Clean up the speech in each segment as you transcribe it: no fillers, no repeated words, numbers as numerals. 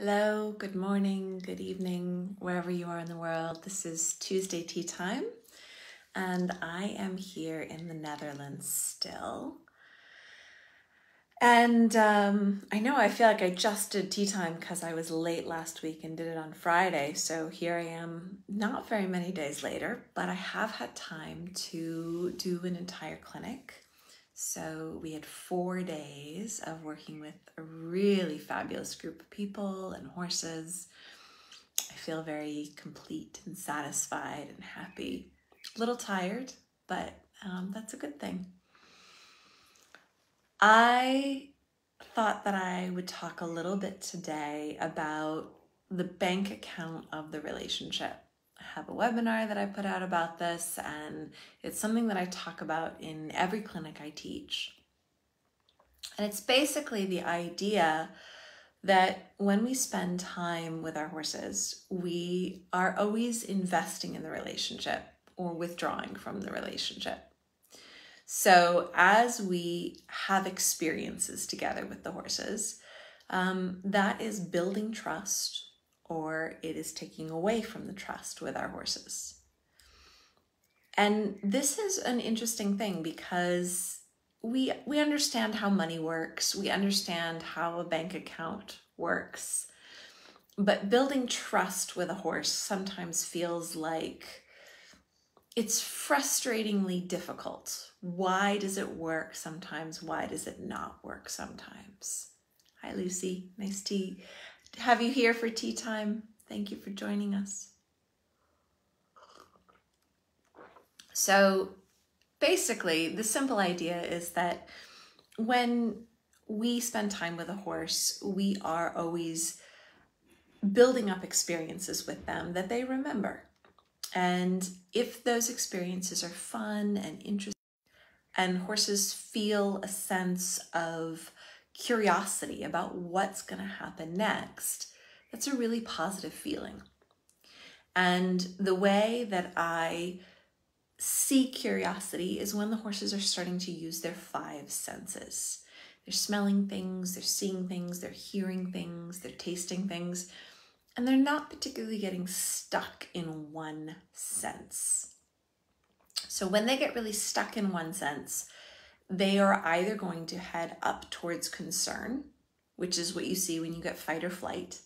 Hello, good morning, good evening, wherever you are in the world. This is Tuesday tea time, and I am here in the Netherlands still. And I feel like I just did tea time because I was late last week and did it on Friday. So here I am, not very many days later, but I have had time to do an entire clinic. So we had 4 days of working with a really fabulous group of people and horses. I feel very complete and satisfied and happy. A little tired, but that's a good thing. I thought that I would talk a little bit today about the bank account of the relationship. I have a webinar that I put out about this, and it's something that I talk about in every clinic I teach. And it's basically the idea that when we spend time with our horses, we are always investing in the relationship or withdrawing from the relationship. So as we have experiences together with the horses, that is building trust, or it is taking away from the trust with our horses. And this is an interesting thing because we understand how money works. We understand how a bank account works. But building trust with a horse sometimes feels like it's frustratingly difficult. Why does it work sometimes? Why does it not work sometimes? Hi, Lucy. Nice to have you here for tea time. Thank you for joining us. So basically, the simple idea is that when we spend time with a horse, we are always building up experiences with them that they remember. And if those experiences are fun and interesting, and horses feel a sense of curiosity about what's going to happen next, that's a really positive feeling. And the way that I see curiosity is when the horses are starting to use their 5 senses. They're smelling things, they're seeing things, they're hearing things, they're tasting things, and they're not particularly getting stuck in one sense. So when they get really stuck in one sense, they are either going to head up towards concern, which is what you see when you get fight or flight,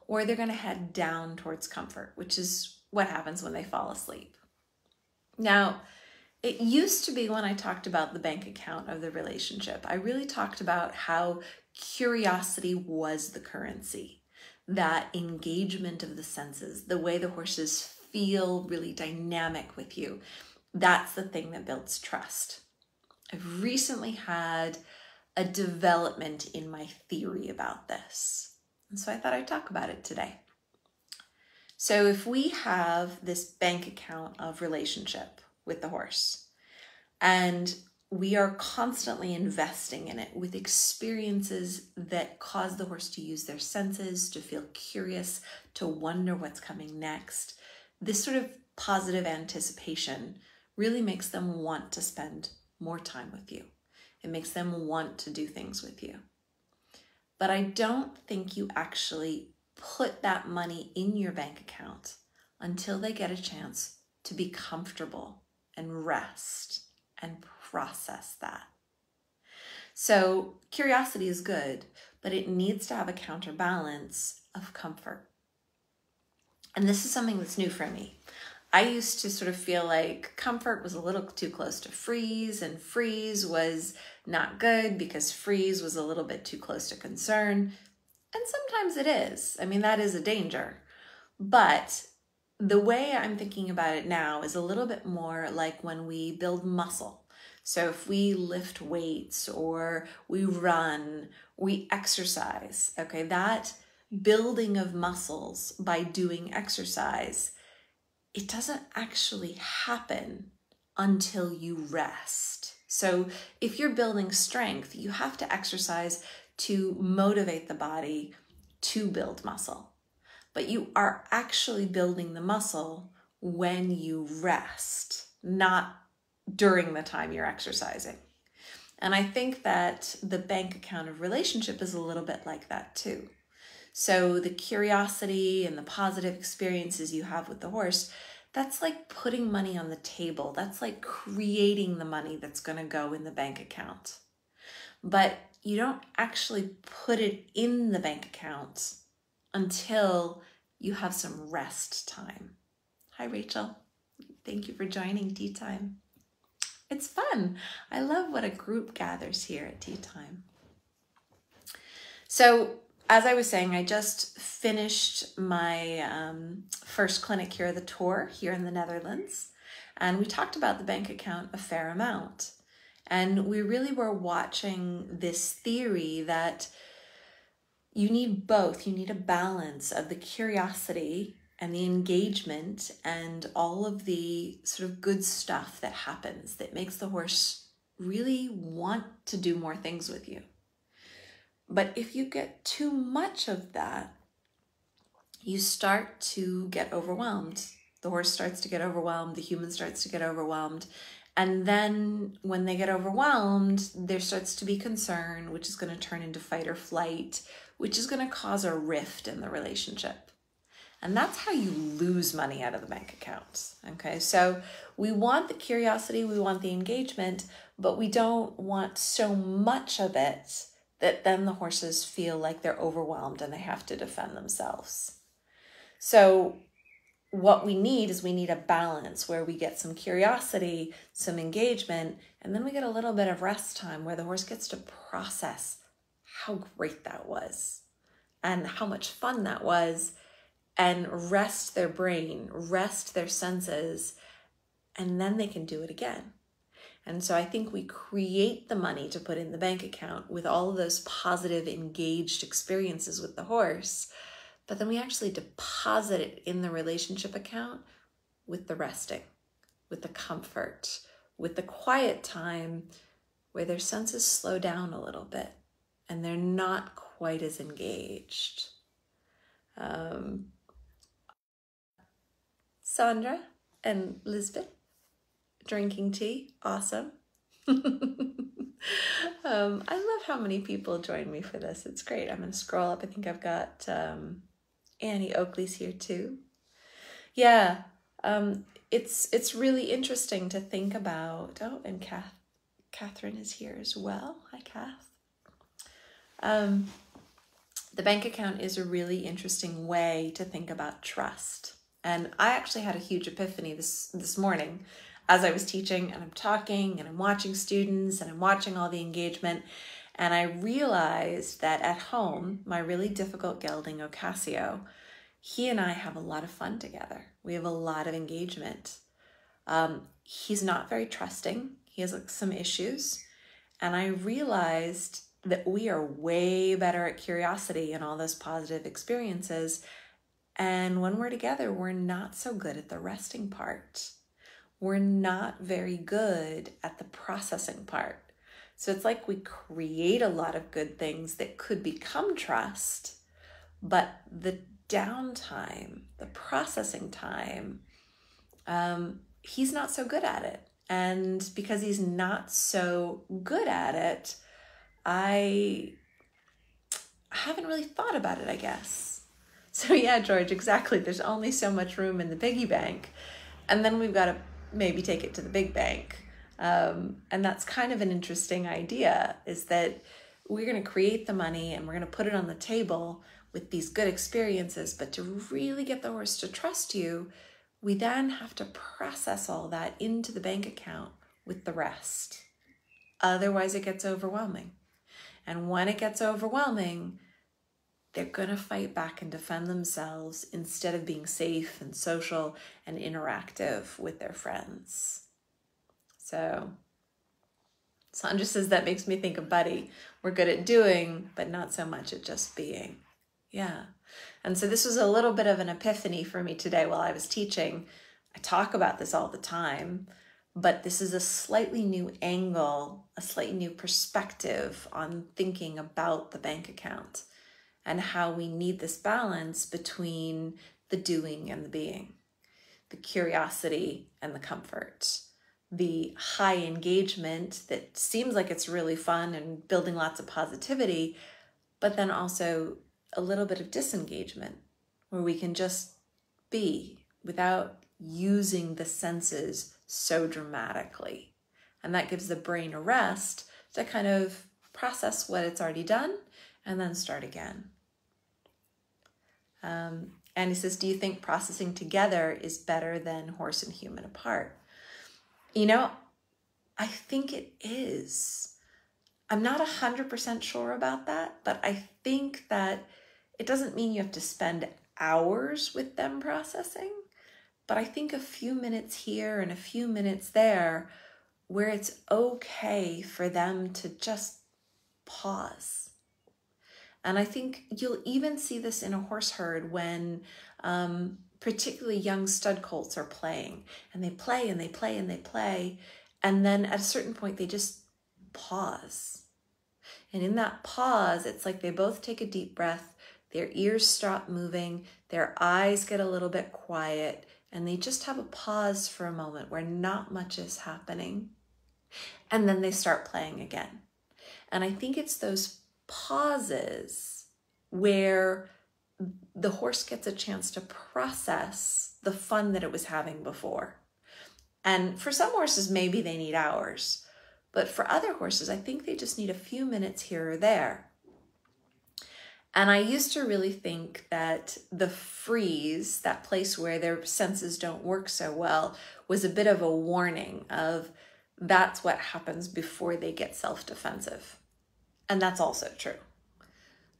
or they're going to head down towards comfort, which is what happens when they fall asleep. Now, it used to be when I talked about the bank account of the relationship, I really talked about how curiosity was the currency, that engagement of the senses, the way the horses feel really dynamic with you. That's the thing that builds trust. I've recently had a development in my theory about this, and so I thought I'd talk about it today. So if we have this bank account of relationship with the horse, and we are constantly investing in it with experiences that cause the horse to use their senses, to feel curious, to wonder what's coming next, this sort of positive anticipation really makes them want to spend more time with you. It makes them want to do things with you. But I don't think you actually put that money in your bank account until they get a chance to be comfortable and rest and process that. So curiosity is good, but it needs to have a counterbalance of comfort. And this is something that's new for me. I used to sort of feel like comfort was a little too close to freeze, and freeze was not good because freeze was a little bit too close to concern. And sometimes it is. I mean, that is a danger. But the way I'm thinking about it now is a little bit more like when we build muscle. So if we lift weights or we run, we exercise, okay, that building of muscles by doing exercise, it doesn't actually happen until you rest. So if you're building strength, you have to exercise to motivate the body to build muscle. But you are actually building the muscle when you rest, not during the time you're exercising. And I think that the bank account of relationship is a little bit like that too. So the curiosity and the positive experiences you have with the horse, that's like putting money on the table. That's like creating the money that's going to go in the bank account. But you don't actually put it in the bank account until you have some rest time. Hi, Rachel. Thank you for joining Tea Time. It's fun. I love when a group gathers here at tea time. So, as I was saying, I just finished my first clinic here, the tour here in the Netherlands, and we talked about the bank account a fair amount. And we really were watching this theory that you need both. You need a balance of the curiosity and the engagement and all of the sort of good stuff that happens that makes the horse really want to do more things with you. But if you get too much of that, you start to get overwhelmed. The horse starts to get overwhelmed, the human starts to get overwhelmed. And then when they get overwhelmed, there starts to be concern, which is going to turn into fight or flight, which is going to cause a rift in the relationship. And that's how you lose money out of the bank account. Okay, so we want the curiosity, we want the engagement, but we don't want so much of it that then the horses feel like they're overwhelmed and they have to defend themselves. So what we need is we need a balance where we get some curiosity, some engagement, and then we get a little bit of rest time where the horse gets to process how great that was and how much fun that was, and rest their brain, rest their senses, and then they can do it again. And so I think we create the money to put in the bank account with all of those positive, engaged experiences with the horse, but then we actually deposit it in the relationship account with the resting, with the comfort, with the quiet time where their senses slow down a little bit and they're not quite as engaged. Sandra and Lisbeth, drinking tea, awesome. I love how many people join me for this. It's great. I'm going to scroll up. I think I've got Annie Oakley's here too. Yeah, it's really interesting to think about. Oh, and Catherine is here as well. Hi, Kath. The bank account is a really interesting way to think about trust. And I actually had a huge epiphany this morning as I was teaching, and I'm talking and I'm watching students and I'm watching all the engagement. And I realized that at home, my really difficult gelding, Ocasio, he and I have a lot of fun together. We have a lot of engagement. He's not very trusting. He has some issues. And I realized that we are way better at curiosity and all those positive experiences. And when we're together, we're not so good at the resting part. We're not very good at the processing part. So it's like we create a lot of good things that could become trust, but the downtime, the processing time, he's not so good at it. And because he's not so good at it, I haven't really thought about it, I guess. So yeah, George, exactly. There's only so much room in the piggy bank. And then we've got to maybe take it to the big bank. And that's kind of an interesting idea, is that we're going to create the money and we're going to put it on the table with these good experiences. But to really get the horse to trust you, we then have to process all that into the bank account with the rest. Otherwise, it gets overwhelming. And when it gets overwhelming, they're going to fight back and defend themselves instead of being safe and social and interactive with their friends. So Sandra says that makes me think of Buddy. We're good at doing, but not so much at just being. Yeah. And so this was a little bit of an epiphany for me today while I was teaching. I talk about this all the time, but this is a slightly new angle, a slightly new perspective on thinking about the bank account and how we need this balance between the doing and the being, the curiosity and the comfort, the high engagement that seems like it's really fun and building lots of positivity, but then also a little bit of disengagement where we can just be without using the senses so dramatically. And that gives the brain a rest to kind of process what it's already done and then start again. And he says, do you think processing together is better than horse and human apart? You know, I think it is. I'm not 100% sure about that, but I think that it doesn't mean you have to spend hours with them processing, but I think a few minutes here and a few minutes there where it's okay for them to just pause. And I think you'll even see this in a horse herd when particularly young stud colts are playing, and they play and they play and they play. And then at a certain point, they just pause. And in that pause, it's like they both take a deep breath, their ears stop moving, their eyes get a little bit quiet, and they just have a pause for a moment where not much is happening. And then they start playing again. And I think it's those pauses where the horse gets a chance to process the fun that it was having before. And for some horses, maybe they need hours. But for other horses, I think they just need a few minutes here or there. And I used to really think that the freeze, that place where their senses don't work so well, was a bit of a warning of that's what happens before they get self-defensive. And that's also true.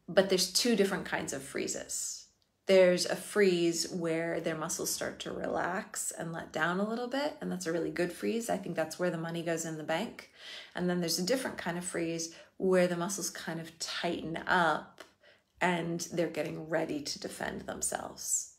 But there's two different kinds of freezes. There's a freeze where their muscles start to relax and let down a little bit, and that's a really good freeze. I think that's where the money goes in the bank. And then there's a different kind of freeze where the muscles kind of tighten up and they're getting ready to defend themselves.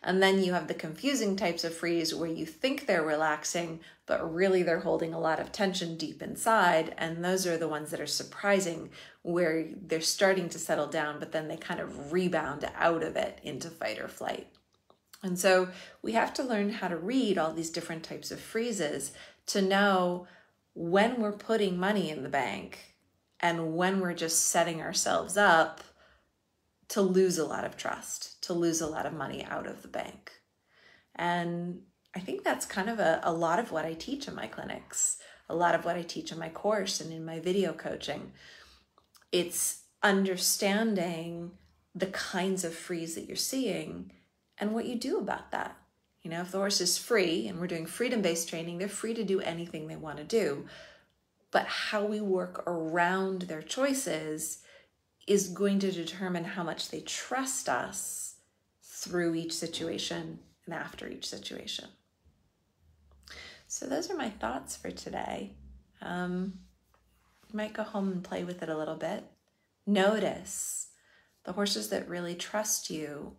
And then you have the confusing types of freeze where you think they're relaxing, but really they're holding a lot of tension deep inside. And those are the ones that are surprising, where they're starting to settle down, but then they kind of rebound out of it into fight or flight. And so we have to learn how to read all these different types of freezes to know when we're putting money in the bank and when we're just setting ourselves up to lose a lot of trust, to lose a lot of money out of the bank. And I think that's kind of a lot of what I teach in my clinics, a lot of what I teach in my course and in my video coaching. It's understanding the kinds of freeze that you're seeing and what you do about that. You know, if the horse is free and we're doing freedom-based training, they're free to do anything they want to do. But how we work around their choices is going to determine how much they trust us through each situation and after each situation. So those are my thoughts for today. You might go home and play with it a little bit. Notice the horses that really trust you.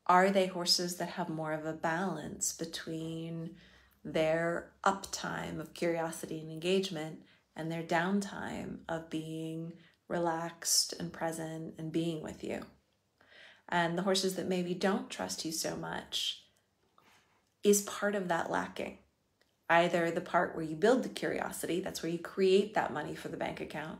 Are they horses that have more of a balance between their uptime of curiosity and engagement and their downtime of being relaxed and present and being with you? And the horses that maybe don't trust you so much, is part of that lacking? Either the part where you build the curiosity, that's where you create that money for the bank account,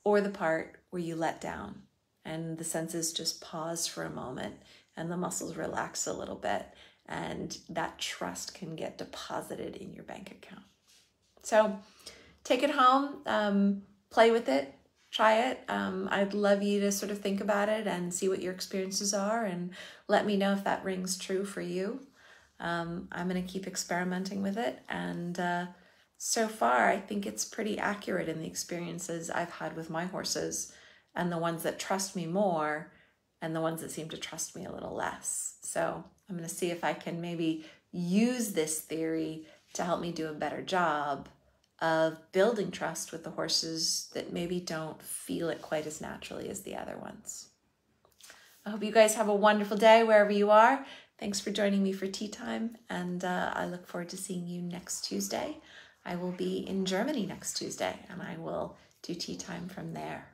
or the part where you let down and the senses just pause for a moment and the muscles relax a little bit, and that trust can get deposited in your bank account. So take it home, play with it, try it. I'd love you to sort of think about it and see what your experiences are and let me know if that rings true for you. I'm going to keep experimenting with it. And so far, I think it's pretty accurate in the experiences I've had with my horses, and the ones that trust me more and the ones that seem to trust me a little less. So I'm going to see if I can maybe use this theory to help me do a better job of building trust with the horses that maybe don't feel it quite as naturally as the other ones. I hope you guys have a wonderful day wherever you are. Thanks for joining me for tea time, and I look forward to seeing you next Tuesday. I will be in Germany next Tuesday, and I will do tea time from there.